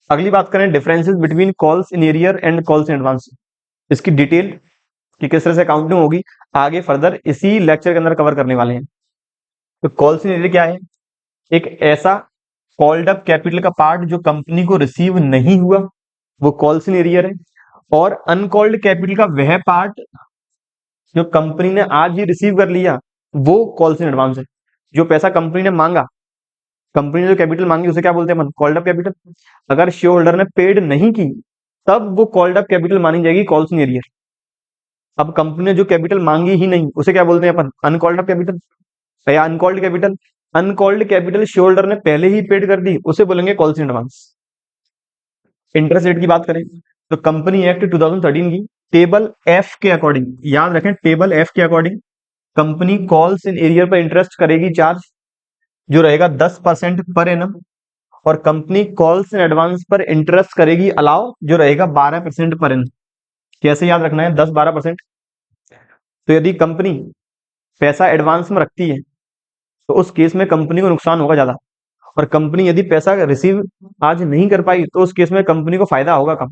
अगली बात करें differences between calls in arrear and calls in advance. इसकी डिटेल कि किस तरह से अकाउंटिंग होगी आगे फर्दर इसी लेक्चर के अंदर कवर करने वाले हैं। तो कॉल्स इन एरियर क्या है? एक ऐसा कॉल्ड अप कैपिटल का पार्ट जो कंपनी को रिसीव नहीं हुआ, वो कॉल्स इन एरियर है। और अनकॉल्ड कैपिटल का वह पार्ट जो कंपनी ने आज ही रिसीव कर लिया, वो कॉल्स इन एडवांस है। जो पैसा कंपनी ने मांगा, कंपनी ने जो कैपिटल मांगी उसे क्या बोलते हैं? Called up capital. अगर शेयर होल्डर ने पेड नहीं की तब वो कॉल्ड अप कैपिटल मानी जाएगी कॉल्स इन एरियर। अब कंपनी ने जो कैपिटल मांगी ही नहीं उसे क्या बोलते हैं अपन? अनकॉल्ड अप कैपिटल या uncalled capital. Uncalled capital share holder ने पहले ही पेड कर दी, उसे बोलेंगे calls in advance. Interest rate की बात करें तो कंपनी एक्ट 2013 की टेबल एफ के अकॉर्डिंग, याद रखें टेबल एफ के according, company calls in arrear पर इंटरेस्ट करेगी चार्ज, जो रहेगा 10% पर एनम। और कंपनी कॉल्स इन एडवांस पर इंटरेस्ट करेगी अलाउ, जो रहेगा 12% पर एनम। कैसे याद रखना है? 10-12%। तो यदि कंपनी पैसा एडवांस में रखती है तो उस केस में कंपनी को नुकसान होगा ज्यादा, और कंपनी यदि पैसा रिसीव आज नहीं कर पाई तो उस केस में कंपनी को फायदा होगा कम।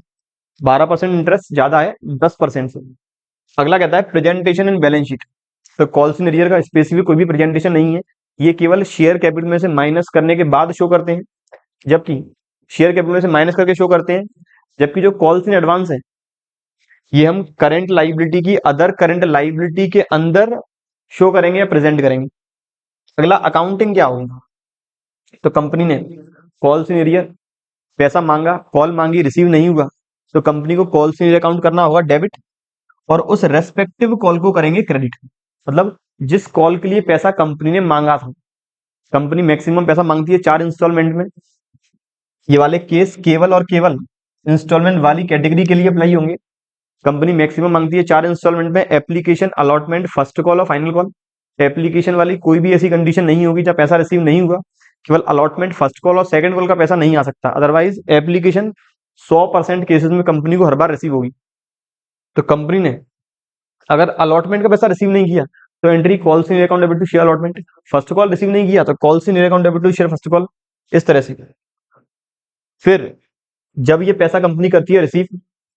12% इंटरेस्ट ज्यादा है 10% से। अगला कहता है प्रेजेंटेशन इन बैलेंस शीट। तो कॉल्स इन एरियर का स्पेसिफिक कोई भी प्रेजेंटेशन नहीं है, ये केवल शेयर कैपिटल में से माइनस करने के बाद शो करते हैं, जबकि शेयर कैपिटल में से माइनस करके शो करते हैं। जबकि जो कॉल्स इन एडवांस है ये हम करंट लाइबिलिटी की अदर करंट लाइबिलिटी के अंदर शो करेंगे या प्रेजेंट करेंगे। अगला अकाउंटिंग क्या होगा? तो कंपनी ने कॉल्स इन एरियर पैसा मांगा, कॉल मांगी, रिसीव नहीं हुआ, तो कंपनी को कॉल्स इन एरियर अकाउंट करना होगा डेबिट, और उस रेस्पेक्टिव कॉल को करेंगे क्रेडिट। मतलब जिस कॉल के लिए पैसा कंपनी ने मांगा था, कंपनी मैक्सिमम पैसा मांगती है 4 इंस्टॉलमेंट में। ये वाले केस केवल और केवल इंस्टॉलमेंट वाली कैटेगरी के लिए अप्लाई होंगे। कंपनी मैक्सिमम मांगती है 4 इंस्टॉलमेंट में, एप्लीकेशन, अलॉटमेंट, फर्स्ट कॉल और फाइनल कॉल। एप्लीकेशन वाली कोई भी ऐसी कंडीशन नहीं होगी जब पैसा रिसीव नहीं हुआ, केवल अलॉटमेंट, फर्स्ट कॉल और सेकंड कॉल का पैसा नहीं आ सकता। अदरवाइज एप्लीकेशन 100% केसेस में कंपनी को हर बार रिसीव होगी। तो कंपनी ने अगर अलॉटमेंट का पैसा रिसीव नहीं किया तो entry calls in account debit to share allotment. First call receive नहीं किया तो calls in account debit to share first call. इस तरह से फिर जब ये पैसा कंपनी करती है रिसीव,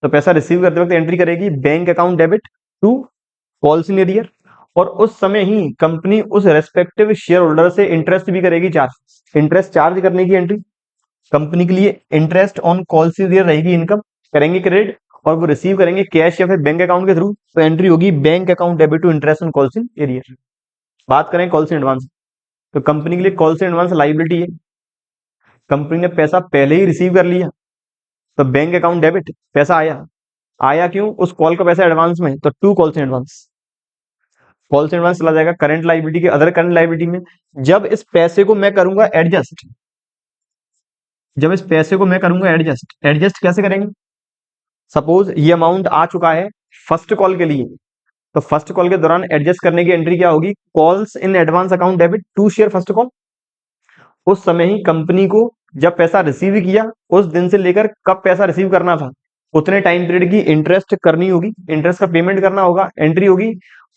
तो पैसा रिसीव करते वक्त एंट्री करेगी bank account debit to calls in arrear, और उस समय ही कंपनी उस रेस्पेक्टिव शेयर होल्डर से इंटरेस्ट भी करेगी चार्ज। इंटरेस्ट चार्ज करने की एंट्री कंपनी के लिए interest on calls in arrear रहेगी इनकम, करेंगे क्रेडिट, और वो रिसीव करेंगे कैश या फिर बैंक अकाउंट के थ्रू, तो एंट्री होगी bank account debit to interest on calls in arrear. बात करें कॉल्स इन एडवांस, तो कंपनी के लिए कॉल्स इन एडवांस लाइबिलिटी है। कंपनी ने पैसा पहले ही रिसीव कर लिया तो बैंक अकाउंट डेबिट, पैसा आया, आया क्यों? उस कॉल का पैसा एडवांस में, तो to calls in advance. Calls in advance चला जाएगा करंट लाइबिलिटी के अदर करंट लाइबिलिटी में। जब इस पैसे को मैं करूंगा एडजस्ट, जब इस पैसे को मैं करूंगा एडजस्ट, एडजस्ट कैसे करेंगे? सपोज ये अमाउंट आ चुका है फर्स्ट कॉल के लिए, तो फर्स्ट कॉल के दौरान एडजस्ट करने की एंट्री क्या होगी? Calls in advance account debit to share first call. उस समय ही कंपनी को जब पैसा रिसीव किया उस दिन से लेकर कब पैसा रिसीव करना था उतने टाइम पीरियड की इंटरेस्ट करनी होगी, इंटरेस्ट का पेमेंट करना होगा, एंट्री होगी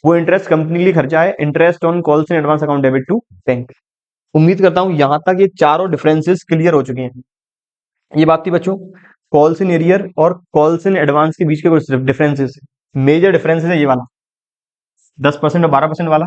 वो इंटरेस्ट कंपनी के लिए खर्चा है, interest on calls in advance account debit to bank. उम्मीद करता हूं यहां तक ये चारों डिफरेंसेस क्लियर हो चुके हैं। ये बात थी बच्चों कॉल्स इन एरियर और कॉल्स इन एडवांस के बीच के कुछ डिफरेंसेस। मेजर डिफरेंसेस है ये वाला 10% और 12% वाला।